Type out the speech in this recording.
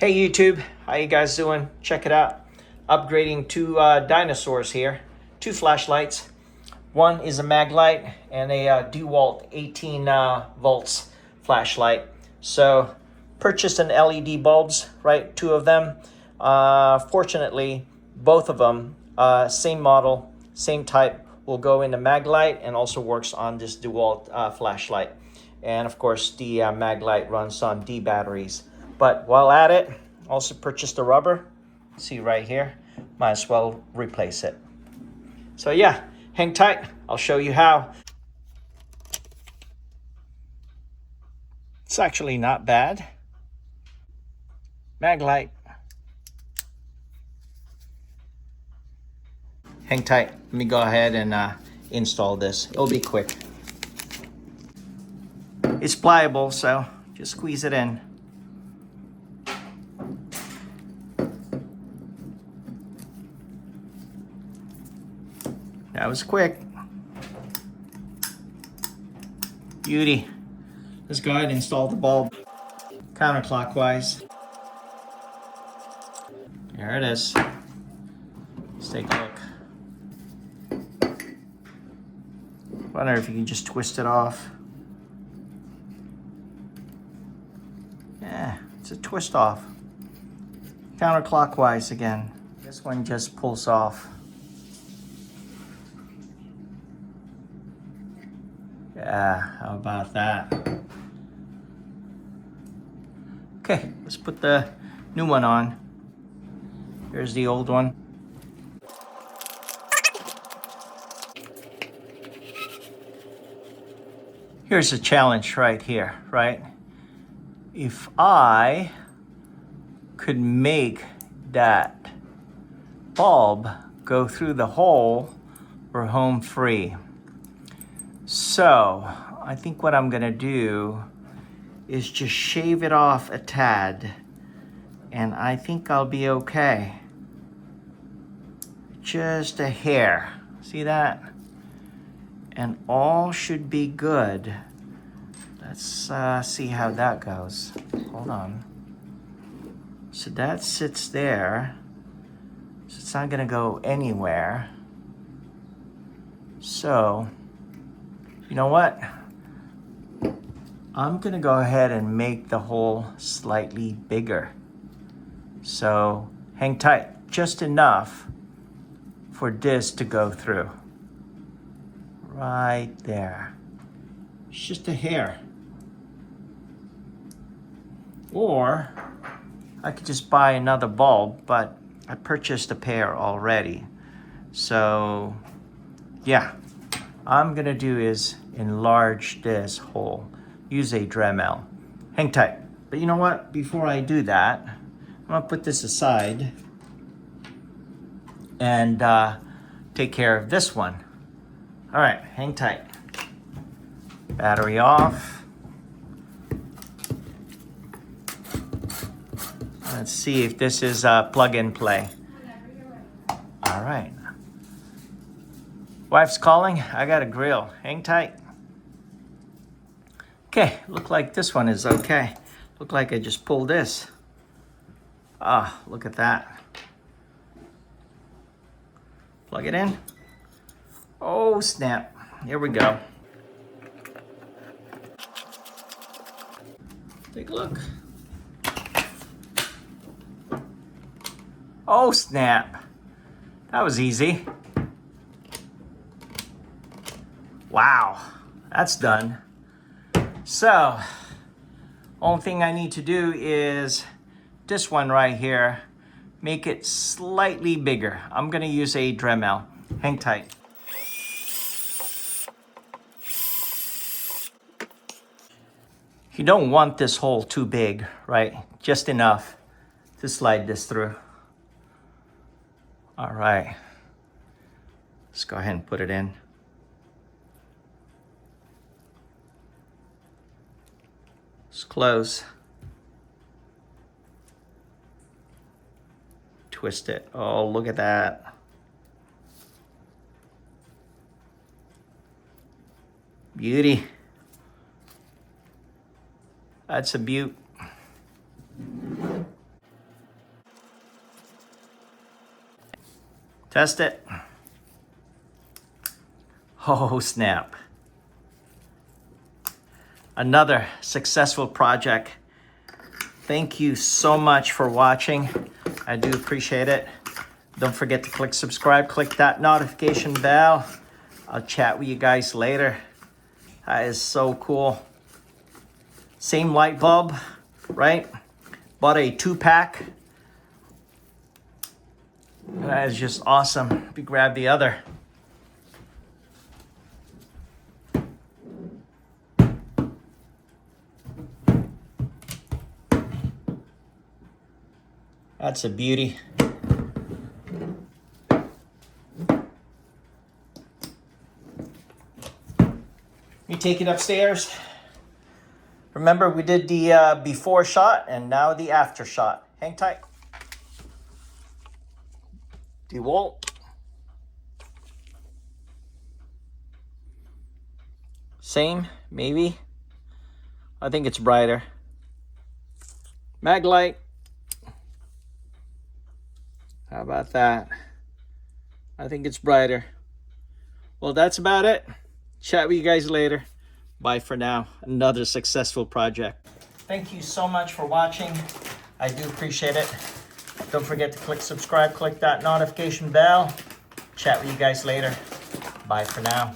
Hey YouTube, how you guys doing? Check it out. Upgrading two dinosaurs here. Two flashlights. One is a Maglite and a DeWalt 18 volts flashlight. So purchased an LED bulbs, right? Two of them. Fortunately, both of them, same model, same type, will go into Maglite and also works on this DeWalt flashlight. And of course, the Maglite runs on D batteries. But while at it, also purchased the rubber. See right here, might as well replace it. So yeah, hang tight, I'll show you how. It's actually not bad. Maglite. Hang tight, let me go ahead and install this. It'll be quick. It's pliable, so just squeeze it in. That was quick. Beauty. Let's go ahead and install the bulb counterclockwise. There it is. Let's take a look. Wonder if you can just twist it off. Yeah, it's a twist off. Counterclockwise again. This one just pulls off. Yeah, how about that? Okay, let's put the new one on. Here's the old one. Here's a challenge right here, right? If I could make that bulb go through the hole, we're home free. So I think what I'm gonna do is just shave it off a tad, and I think I'll be okay. Just a hair, see that? And all should be good. Let's see how that goes. Hold on. So that sits there, so it's not gonna go anywhere. So, you know what? I'm gonna go ahead and make the hole slightly bigger. So hang tight, just enough for this to go through. Right there. It's just a hair. Or I could just buy another bulb, but I purchased a pair already. So yeah. I'm gonna do is enlarge this hole. Use a Dremel. Hang tight. But you know what? Before I do that, I'm gonna put this aside and take care of this one. All right, hang tight. Battery off. Let's see if this is plug and play. All right. Wife's calling, I got a grill. Hang tight. Okay, look like this one is okay. Look like I just pulled this. Ah, look at that. Plug it in. Oh, snap. Here we go. Take a look. Oh, snap. That was easy. Wow, that's done. So, only thing I need to do is this one right here, make it slightly bigger. I'm gonna use a Dremel. Hang tight. You don't want this hole too big, right? Just enough to slide this through. All right, let's go ahead and put it in. Let's close. Twist it. Oh, look at that. Beauty. That's a beaut. Test it. Oh, snap. Another successful project. Thank you so much for watching. I do appreciate it. Don't forget to click subscribe, click that notification bell. I'll chat with you guys later. That is so cool. Same light bulb, right? Bought a 2-pack. That is just awesome. Let me grab the other. That's a beauty. You take it upstairs. Remember, we did the before shot and now the after shot. Hang tight. DeWalt. Same, maybe. I think it's brighter. Maglite. How about that? I think it's brighter. Well, that's about it. Chat with you guys later. Bye for now. Another successful project. Thank you so much for watching. I do appreciate it. Don't forget to click subscribe, click that notification bell. Chat with you guys later. Bye for now.